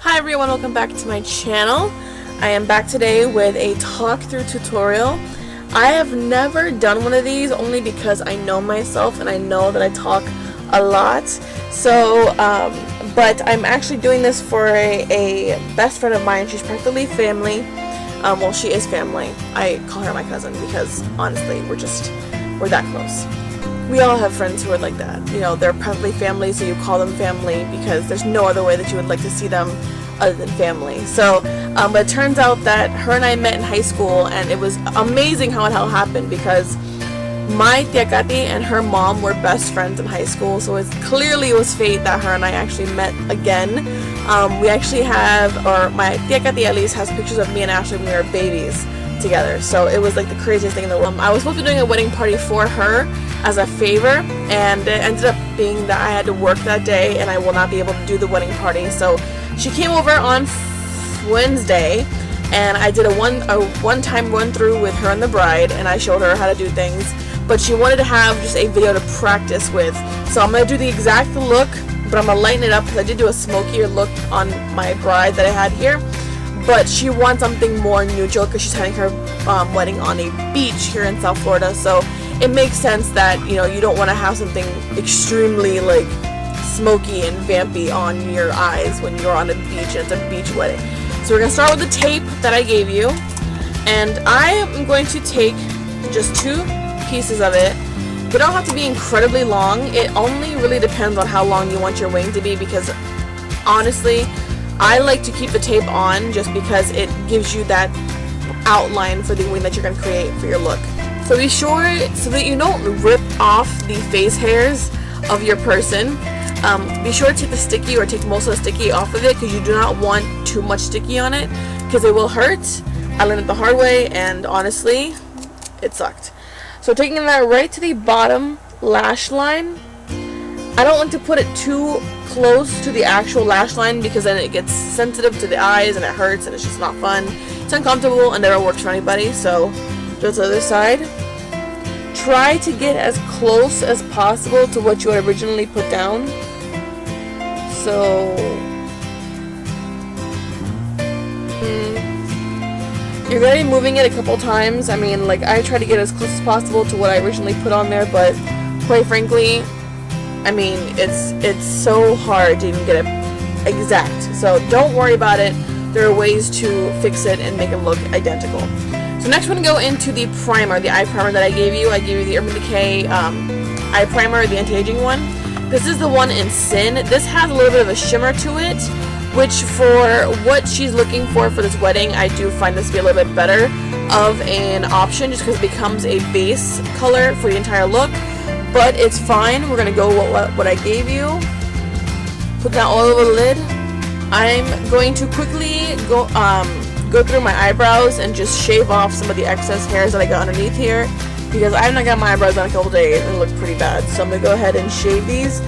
Hi everyone, welcome back to my channel. I am back today with a talk through tutorial. I have never done one of these only because I know myself and I know that I talk a lot. So, but I'm actually doing this for a best friend of mine. She's practically family. Well, she is family. I call her my cousin because honestly, we're that close. We all have friends who are like that. You know, they're practically family, so you call them family because there's no other way that you would like to see them other than family. So, but it turns out that her and I met in high school, and it was amazing how it all happened because my tia Kati and her mom were best friends in high school, so it was fate that her and I actually met again. We actually have, or my tia Kati at least has pictures of me and Ashley when we were babies together, so it was like the craziest thing in the world. I was supposed to be doing a wedding party for her as a favor, and it ended up being that I had to work that day and I will not be able to do the wedding party. So she came over on Wednesday and I did a one-time run through with her and the bride, and I showed her how to do things, but she wanted to have just a video to practice with. So I'm going to do the exact look, but I'm going to lighten it up because I did do a smokier look on my bride that I had here. But she wants something more neutral because she's having her wedding on a beach here in South Florida. So it makes sense that, you know, you don't want to have something extremely like smoky and vampy on your eyes when you're on a beach and it's a beach wedding. So we're going to start with the tape that I gave you. And I am going to take just 2 pieces of it. They don't have to be incredibly long. It only really depends on how long you want your wing to be, because honestly, I like to keep the tape on just because it gives you that outline for the wing that you're going to create for your look. So be sure so that you don't rip off the face hairs of your person. Be sure to take the sticky or take most of the sticky off of it because you do not want too much sticky on it because it will hurt. I learned it the hard way and honestly, it sucked. So taking that right to the bottom lash line. I don't like to put it too close to the actual lash line because then it gets sensitive to the eyes and it hurts and it's just not fun. It's uncomfortable and never works for anybody. So do the other side. Try to get as close as possible to what you had originally put down. So you're going to be moving it a couple times. I mean, like, I try to get as close as possible to what I originally put on there, but quite frankly, I mean, it's so hard to even get it exact. So don't worry about it. There are ways to fix it and make them look identical. So next we're going to go into the primer, the eye primer that I gave you. I gave you the Urban Decay eye primer, the anti-aging one. This is the one in Sin. This has a little bit of a shimmer to it, which for what she's looking for this wedding, I do find this to be a little bit better of an option just because it becomes a base color for the entire look. But it's fine. We're going to go with what I gave you. Put that all over the lid. I'm going to quickly go through my eyebrows and just shave off some of the excess hairs that I got underneath here because I have not got my eyebrows done in a couple days and it looked pretty bad. So I'm going to go ahead and shave these.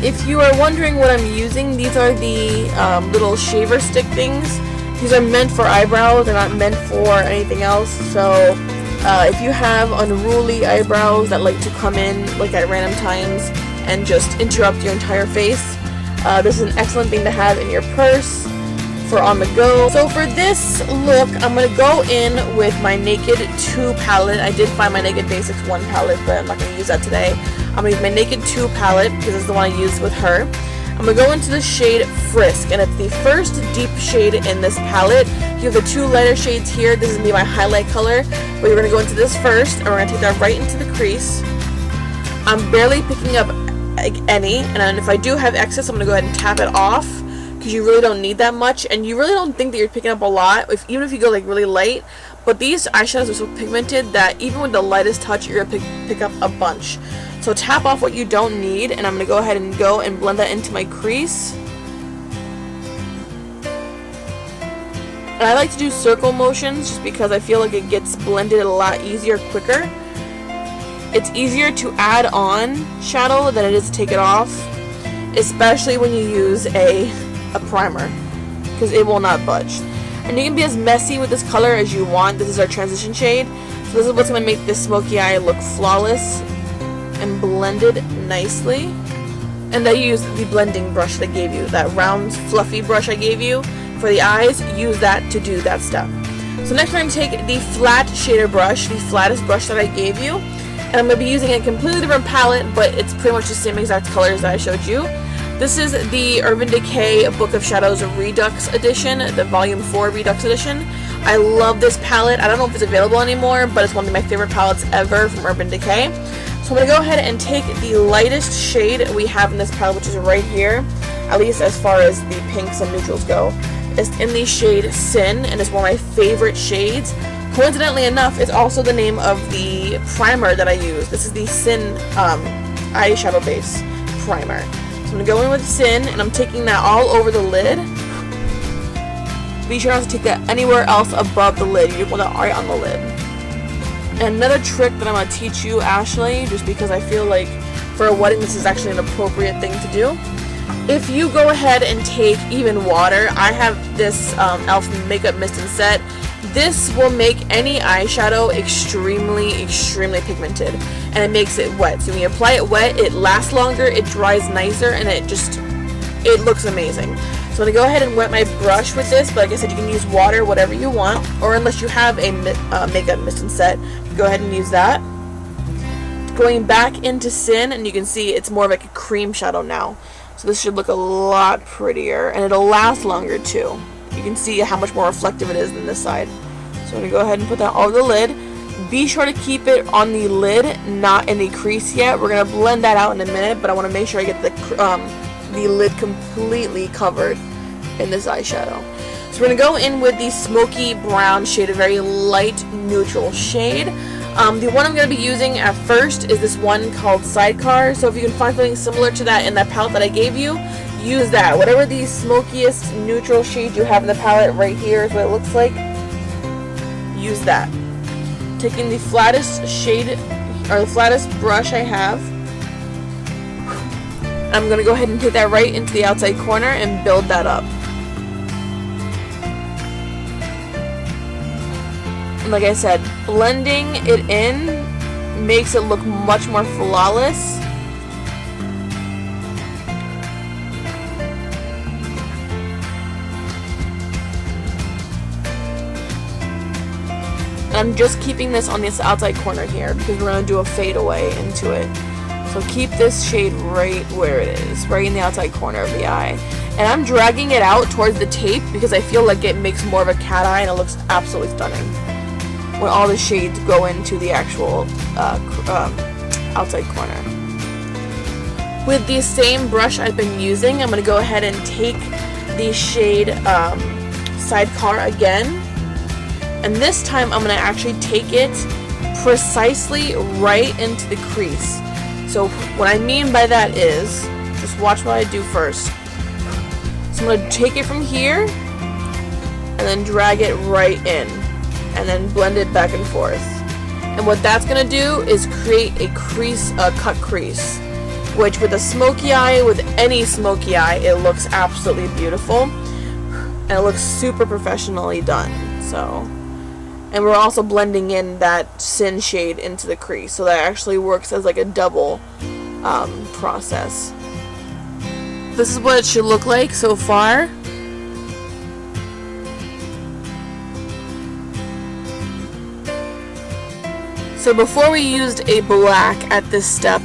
If you are wondering what I'm using, these are the little shaver stick things. These are meant for eyebrows. They're not meant for anything else. So if you have unruly eyebrows that like to come in like at random times and just interrupt your entire face, this is an excellent thing to have in your purse for on the go. So for this look, I'm going to go in with my Naked 2 palette. I did find my Naked Basics 1 palette, but I'm not going to use that today. I'm going to use my Naked 2 palette because it's the one I used with her. I'm going to go into the shade Frisk, and it's the first deep shade in this palette. You have the 2 lighter shades here. This is going to be my highlight color, but you're going to go into this first, and we're going to take that right into the crease. I'm barely picking up any, and then if I do have excess, I'm going to go ahead and tap it off because you really don't need that much, and you really don't think that you're picking up a lot, even if you go like really light. But these eyeshadows are so pigmented that even with the lightest touch, you're going to pick up a bunch. So tap off what you don't need, and I'm going to go ahead and blend that into my crease. And I like to do circle motions just because I feel like it gets blended a lot easier, quicker. It's easier to add on shadow than it is to take it off, especially when you use a primer, because it will not budge. And you can be as messy with this color as you want. This is our transition shade. So this is what's going to make this smoky eye look flawless and blended nicely. And I used the blending brush that I gave you, that round fluffy brush I gave you for the eyes. Use that to do that step. So next we're going to take the flat shader brush, the flattest brush that I gave you, and I'm going to be using a completely different palette, but it's pretty much the same exact colors that I showed you. This is the Urban Decay Book of Shadows Redux Edition, the Volume 4 Redux Edition. I love this palette. I don't know if it's available anymore, but it's one of my favorite palettes ever from Urban Decay. So I'm going to go ahead and take the lightest shade we have in this palette, which is right here, at least as far as the pinks and neutrals go. It's in the shade Sin, and it's one of my favorite shades. Coincidentally enough, it's also the name of the primer that I use. This is the Sin eyeshadow base primer. So I'm going to go in with Sin, and I'm taking that all over the lid. Be sure not to take that anywhere else above the lid. You want that right on the lid. And another trick that I'm going to teach you, Ashley, just because I feel like for a wedding this is actually an appropriate thing to do. If you go ahead and take even water, I have this e.l.f. Makeup Mist and Set. This will make any eyeshadow extremely pigmented, and it makes it wet. So when you apply it wet, it lasts longer, it dries nicer, and it looks amazing. So I'm going to go ahead and wet my brush with this, but like I said, you can use water, whatever you want, or unless you have a Makeup Mist and Set, go ahead and use that. Going back into Sin, and you can see it's more like a cream shadow now. So this should look a lot prettier, and it'll last longer too. You can see how much more reflective it is than this side. So I'm going to go ahead and put that over the lid. Be sure to keep it on the lid, not in the crease yet. We're going to blend that out in a minute, but I want to make sure I get the lid completely covered in this eyeshadow. So we're going to go in with the smoky brown shade, a very light neutral shade. The one I'm going to be using at first is this one called Sidecar. So if you can find something similar to that in that palette that I gave you, use that. Whatever the smokiest neutral shade you have in the palette, right here is what it looks like. Use that. Taking the flattest shade, or the flattest brush I have, I'm going to go ahead and take that right into the outside corner and build that up. And like I said, blending it in makes it look much more flawless. And I'm just keeping this on this outside corner here because we're going to do a fade away into it. So keep this shade right where it is, right in the outside corner of the eye. And I'm dragging it out towards the tape because I feel like it makes more of a cat eye and it looks absolutely stunning when all the shades go into the actual outside corner. With the same brush I've been using, I'm going to go ahead and take the shade Sidecar again. And this time I'm going to actually take it precisely right into the crease. So what I mean by that is, just watch what I do first. So I'm going to take it from here and then drag it right in and then blend it back and forth. And what that's going to do is create a crease, a cut crease, which with a smoky eye, with any smoky eye, it looks absolutely beautiful and it looks super professionally done. So, and we're also blending in that Sin shade into the crease, so that actually works as like a double process. This is what it should look like so far. So before we used a black at this step,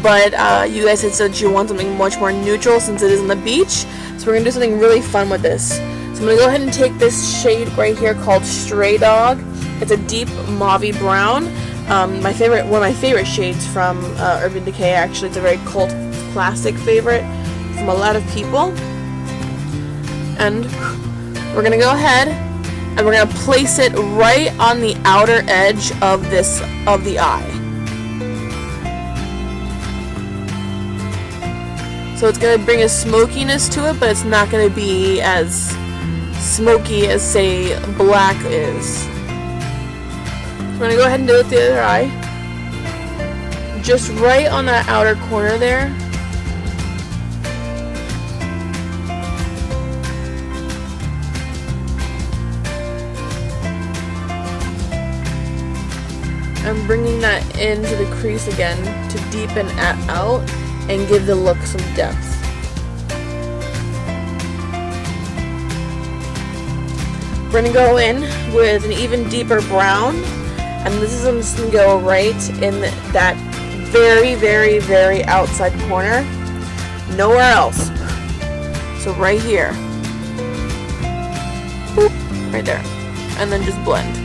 but you guys had said you want something much more neutral since it is on the beach, so we're going to do something really fun with this. So I'm going to go ahead and take this shade right here called Stray Dog. It's a deep mauve brown. One of my favorite shades from Urban Decay, actually. It's a very cult classic favorite from a lot of people. And we're going to go ahead and we're going to place it right on the outer edge of the eye. So it's going to bring a smokiness to it, but it's not going to be as smoky as, say, black is. So we're going to go ahead and do it with the other eye. Just right on that outer corner there. I'm bringing that into the crease again to deepen out. and give the look some depth. We're going to go in with an even deeper brown, and this is just going to go right in that very, very, very outside corner. Nowhere else. So right here. Boop, right there. And then just blend.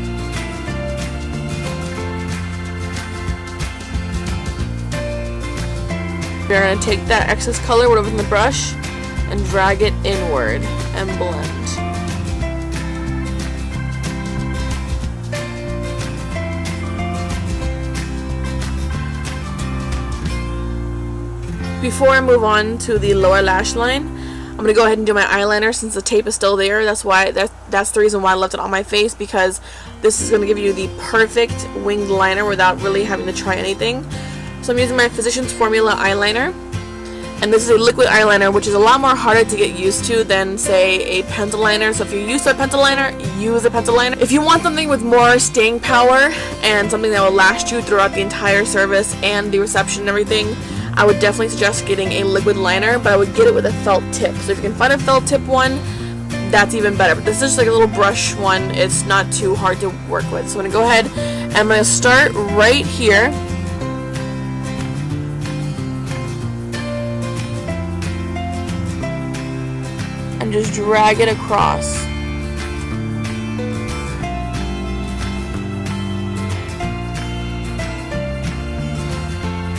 We're going to take that excess color, whatever's in the brush, and drag it inward and blend. Before I move on to the lower lash line, I'm going to go ahead and do my eyeliner since the tape is still there. That's the reason why I left it on my face, because this is going to give you the perfect winged liner without really having to try anything. So I'm using my Physicians Formula eyeliner, and this is a liquid eyeliner, which is a lot more harder to get used to than, say, a pencil liner. So if you're used to a pencil liner, use a pencil liner. If you want something with more staying power and something that will last you throughout the entire service and the reception and everything, I would definitely suggest getting a liquid liner, but I would get it with a felt tip. So if you can find a felt tip one, that's even better. But this is just like a little brush one. It's not too hard to work with. So I'm going to go ahead and I'm going to start right here. And just drag it across.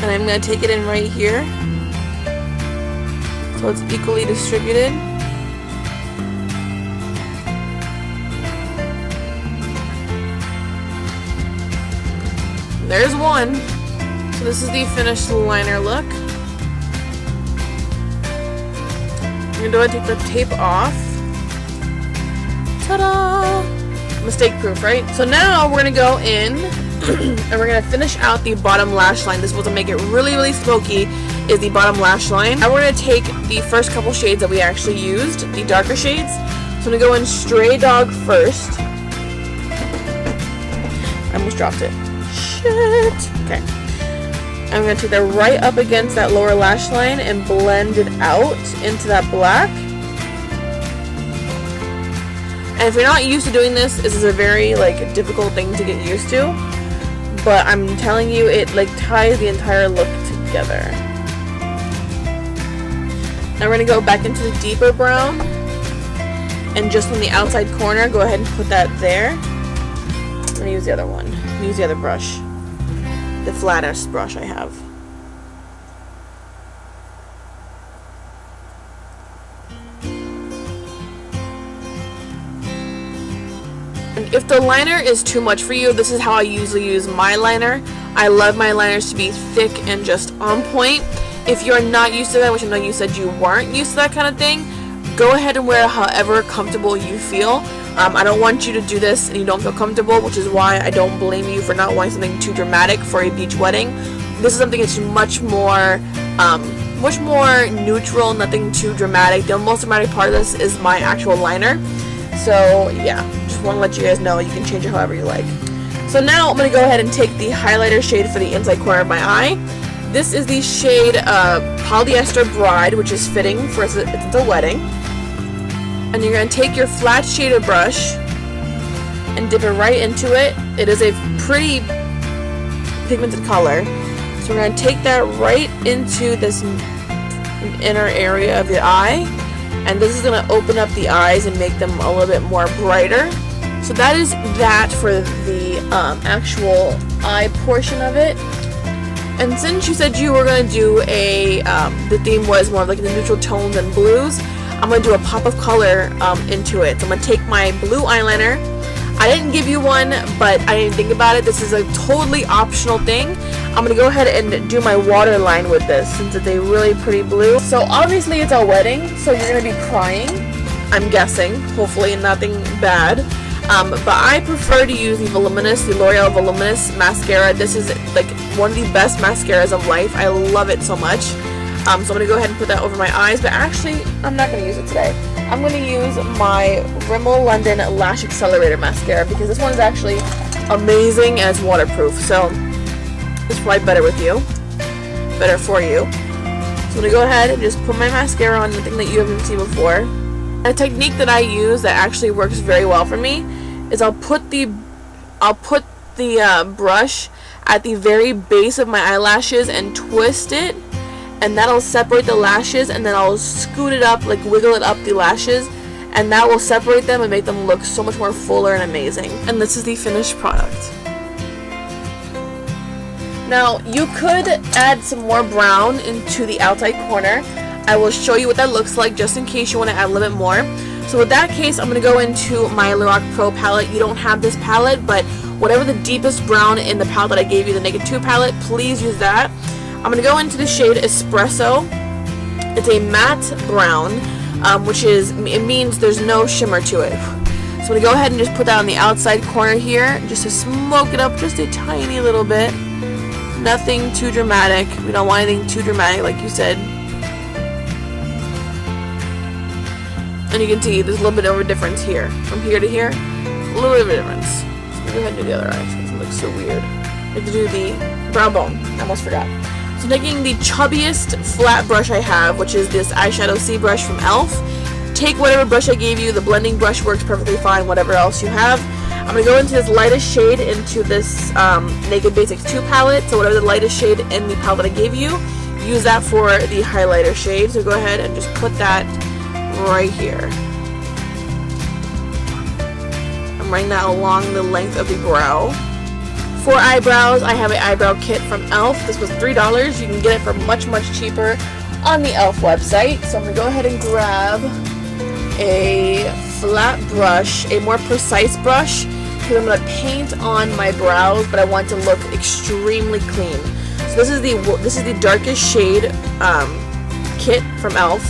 And I'm going to take it in right here, so it's equally distributed. There's one. So this is the finished liner look. I'm going to go ahead and take the tape off. Ta-da! Mistake proof, right? So now we're going to go in and we're going to finish out the bottom lash line. This will make it really, really smoky is the bottom lash line. Now we're going to take the first couple shades that we actually used, the darker shades. So I'm going to go in Stray Dog first. I almost dropped it. Shit. Okay. I'm going to take that right up against that lower lash line and blend it out into that black. And if you're not used to doing this is a very difficult thing to get used to. But I'm telling you, it ties the entire look together. Now we're going to go back into the deeper brown. And just on the outside corner, go ahead and put that there. I'm going to use the other one. Use the other brush. The flattest brush I have. And if the liner is too much for you, this is how I usually use my liner. I love my liners to be thick and just on point. If you're not used to that, which I know you said you weren't used to that kind of thing, go ahead and wear however comfortable you feel. I don't want you to do this and you don't feel comfortable, which is why I don't blame you for not wanting something too dramatic for a beach wedding. This is something that's much more neutral, nothing too dramatic. The most dramatic part of this is my actual liner. So yeah, just want to let you guys know you can change it however you like. So now I'm going to go ahead and take the highlighter shade for the inside corner of my eye. This is the shade Polyester Bride, which is fitting for it's a wedding. And you're going to take your flat shader brush and dip it right into it. It is a pretty pigmented color. So we're going to take that right into this inner area of the eye. And this is going to open up the eyes and make them a little bit more brighter. So that is that for the actual eye portion of it. And since you said you were going to do the theme was more like the neutral tones and blues, I'm going to do a pop of color into it. So I'm going to take my blue eyeliner. I didn't give you one, but I didn't think about it. This is a totally optional thing. I'm going to go ahead and do my waterline with this since it's a really pretty blue. So obviously it's a wedding, so you're going to be crying, I'm guessing. Hopefully nothing bad. But I prefer to use the L'Oreal Voluminous mascara. This is one of the best mascaras of life. I love it so much. So I'm going to go ahead and put that over my eyes, but actually I'm not going to use it today. I'm going to use my Rimmel London Lash Accelerator mascara because this one is actually amazing and it's waterproof. So it's probably better with you. Better for you. I'm going to go ahead and just put my mascara on, nothing that you haven't seen before. A technique that I use that actually works very well for me is I'll put the brush at the very base of my eyelashes and twist it, and that'll separate the lashes, and then I'll scoot it up, like wiggle it up the lashes, and that will separate them and make them look so much more fuller and amazing. And this is the finished product. Now, you could add some more brown into the outside corner. I will show you what that looks like just in case you want to add a little bit more. So with that case, I'm going to go into my Lorac Pro palette. You don't have this palette, but whatever the deepest brown in the palette that I gave you, the Naked 2 palette, please use that. I'm going to go into the shade Espresso. It's a matte brown, it means there's no shimmer to it. So I'm going to go ahead and just put that on the outside corner here, just to smoke it up just a tiny little bit. Nothing too dramatic. We don't want anything too dramatic, like you said. And you can see there's a little bit of a difference here. From here to here, a little bit of a difference. So go ahead and do the other eye, because it looks so weird. I have to do the brow bone. I almost forgot. So taking the chubbiest flat brush I have, which is this eyeshadow C brush from e.l.f. Take whatever brush I gave you. The blending brush works perfectly fine, whatever else you have. I'm going to go into this lightest shade into this Naked Basics 2 palette. So whatever the lightest shade in the palette that I gave you, use that for the highlighter shade. So go ahead and just put that right here. I'm running that along the length of the brow. For eyebrows, I have an eyebrow kit from e.l.f. This was $3. You can get it for much, much cheaper on the e.l.f. website. So I'm going to go ahead and grab a flat brush, a more precise brush, because I'm going to paint on my brows, but I want to look extremely clean. So this is the darkest shade kit from e.l.f.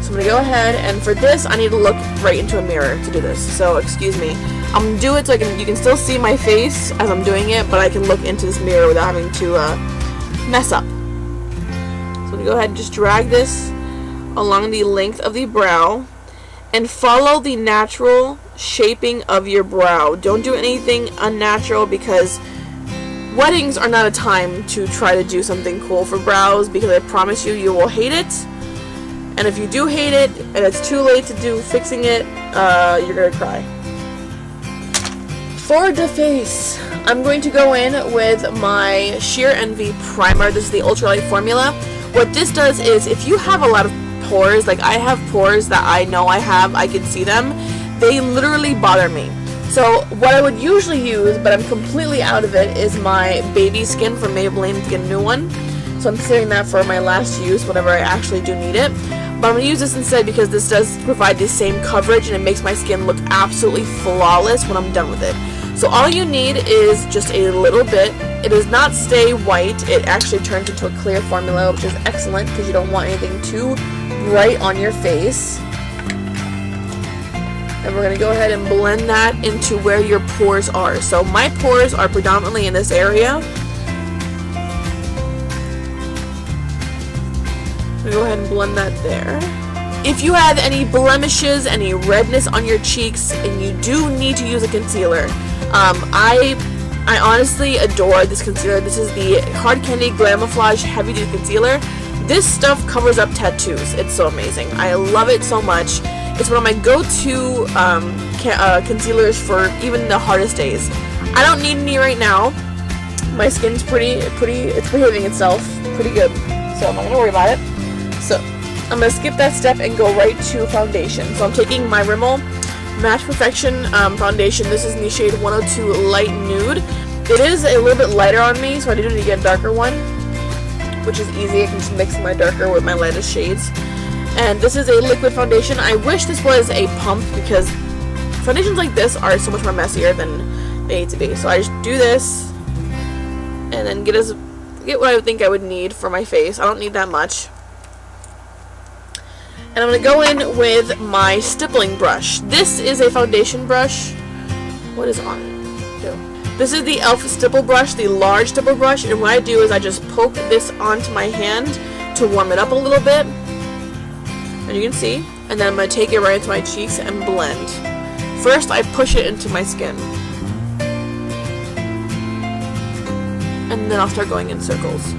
So I'm going to go ahead, and for this I need to look right into a mirror to do this. So excuse me. I'm going to do it so you can still see my face as I'm doing it, but I can look into this mirror without having to mess up. So I'm going to go ahead and just drag this along the length of the brow and follow the natural shaping of your brow. Don't do anything unnatural, because weddings are not a time to try to do something cool for brows, because I promise you, you will hate it. And if you do hate it and it's too late to do fixing it, you're gonna cry. For the face, I'm going to go in with my Sheer Envy primer. This is the ultralight formula. What this does is, if you have a lot of pores, like I have pores that I know I have, I can see them, they literally bother me. So what I would usually use, but I'm completely out of it, is my Baby Skin from Maybelline to get a new one. So I'm saving that for my last use whenever I actually do need it. But I'm going to use this instead because this does provide the same coverage and it makes my skin look absolutely flawless when I'm done with it. So all you need is just a little bit. It does not stay white. It actually turns into a clear formula, which is excellent because you don't want anything too bright on your face. And we're going to go ahead and blend that into where your pores are. So my pores are predominantly in this area. Go ahead and blend that there. If you have any blemishes, any redness on your cheeks, and you do need to use a concealer, I honestly adore this concealer. This is the Hard Candy Glamouflage Heavy Duty Concealer. This stuff covers up tattoos. It's so amazing. I love it so much. It's one of my go-to concealers for even the hardest days. I don't need any right now. My skin's it's behaving itself pretty good, so I'm not gonna worry about it. So I'm going to skip that step and go right to foundation. So I'm taking my Rimmel Match Perfection foundation. This is in the shade 102 Light Nude. It is a little bit lighter on me, so I do need to get a darker one, which is easy. I can just mix my darker with my lightest shades. And this is a liquid foundation. I wish this was a pump because foundations like this are so much more messier than they need to be. So I just do this and then get what I would think I would need for my face. I don't need that much. And I'm going to go in with my stippling brush. This is a foundation brush. What is on it? This is the e.l.f. stipple brush, the large stipple brush. And what I do is I just poke this onto my hand to warm it up a little bit. And you can see. And then I'm going to take it right into my cheeks and blend. First, I push it into my skin. And then I'll start going in circles.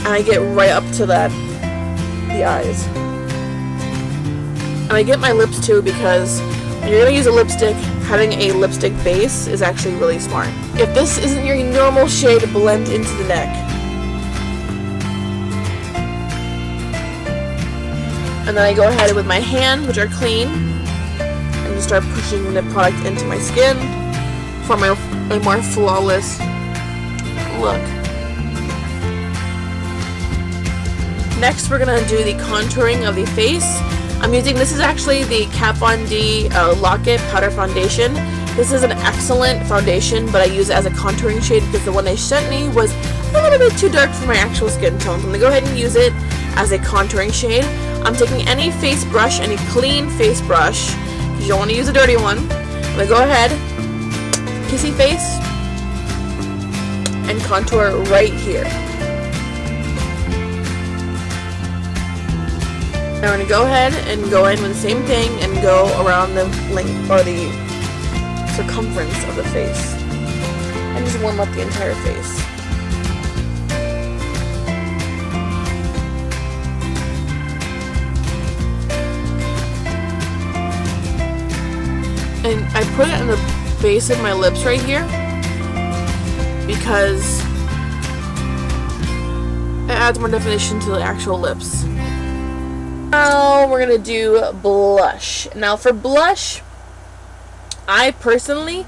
and I get right up to the eyes. And I get my lips too, because when you're going to use a lipstick, having a lipstick base is actually really smart. If this isn't your normal shade, blend into the neck. And then I go ahead with my hands, which are clean, and just start pushing the product into my skin for a more flawless look. Next, we're going to do the contouring of the face. I'm using, this is actually the Kat Von D Lock-It Powder Foundation. This is an excellent foundation, but I use it as a contouring shade because the one they sent me was a little bit too dark for my actual skin tone. So I'm going to go ahead and use it as a contouring shade. I'm taking any face brush, any clean face brush, because you don't want to use a dirty one. I'm going to go ahead, kissy face, and contour right here. Now we're going to go ahead and go in with the same thing and go around the length or the circumference of the face. And just warm up the entire face. And I put it in the base of my lips right here because it adds more definition to the actual lips. Now we're going to do blush. Now for blush, I personally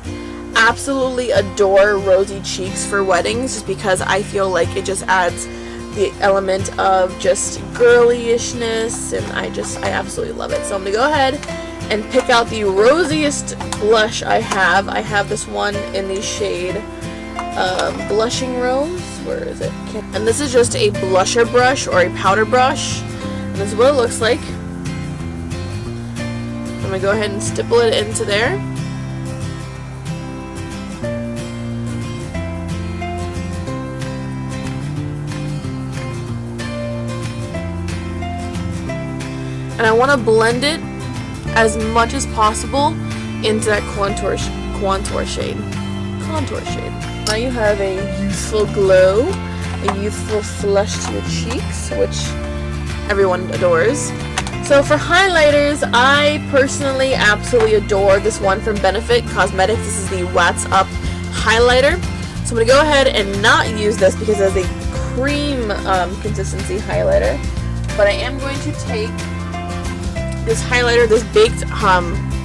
absolutely adore rosy cheeks for weddings just because I feel like it just adds the element of just girlyishness, and I absolutely love it. So I'm going to go ahead and pick out the rosiest blush I have. I have this one in the shade Blushing Rose. Where is it? And this is just a blusher brush or a powder brush. And this is what it looks like. I'm going to go ahead and stipple it into there. And I want to blend it as much as possible into that contour shade. Now you have a youthful glow, a youthful flush to your cheeks, which everyone adores. So for highlighters, I personally absolutely adore this one from Benefit Cosmetics. This is the Wax Up highlighter. So I'm going to go ahead and not use this because it has a cream consistency highlighter. But I am going to take this highlighter, this baked,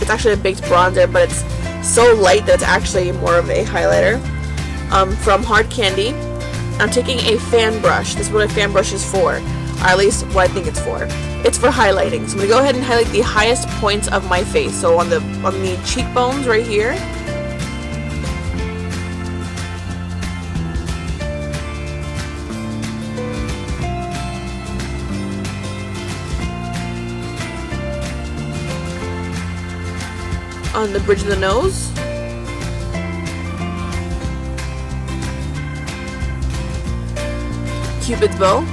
it's actually a baked bronzer, but it's so light that it's actually more of a highlighter, from Hard Candy. I'm taking a fan brush. This is what a fan brush is for, or at least what I think it's for. It's for highlighting. So I'm going to go ahead and highlight the highest points of my face. So on the cheekbones right here. On the bridge of the nose. Cupid's bow.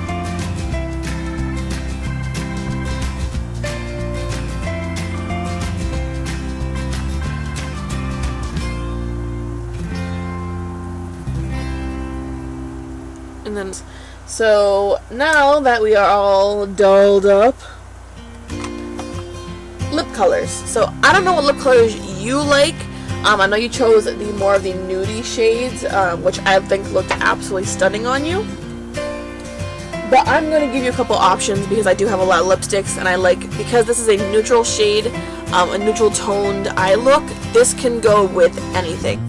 And then, so now that we are all dolled up, lip colors. So I don't know what lip colors you like. I know you chose the more of the nudie shades, which I think looked absolutely stunning on you. But I'm going to give you a couple options because I do have a lot of lipsticks, and I like, because this is a neutral shade, a neutral toned eye look, this can go with anything.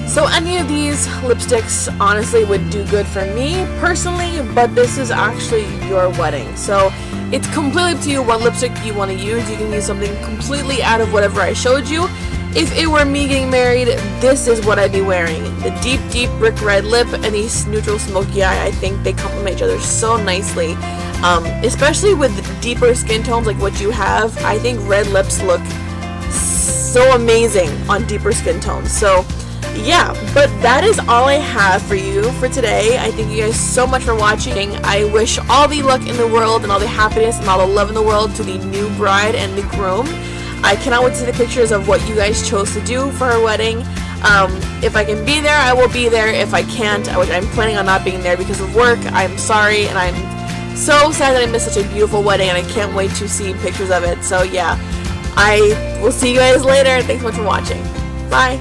So any of these lipsticks honestly would do good for me personally, but this is actually your wedding. So it's completely up to you what lipstick you want to use. You can use something completely out of whatever I showed you. If it were me getting married, this is what I'd be wearing. The deep brick red lip and the neutral smoky eye. I think they complement each other so nicely. especially with deeper skin tones like what you have. I think red lips look so amazing on deeper skin tones. So yeah, but that is all I have for you for today. I thank you guys so much for watching. I wish all the luck in the world and all the happiness and all the love in the world to the new bride and the groom. I cannot wait to see the pictures of what you guys chose to do for her wedding. If I can be there, I will be there. If I can't, which I'm planning on not being there because of work, I'm sorry, and I'm so sad that I missed such a beautiful wedding, and I can't wait to see pictures of it. So yeah, I will see you guys later. Thanks so much for watching. Bye.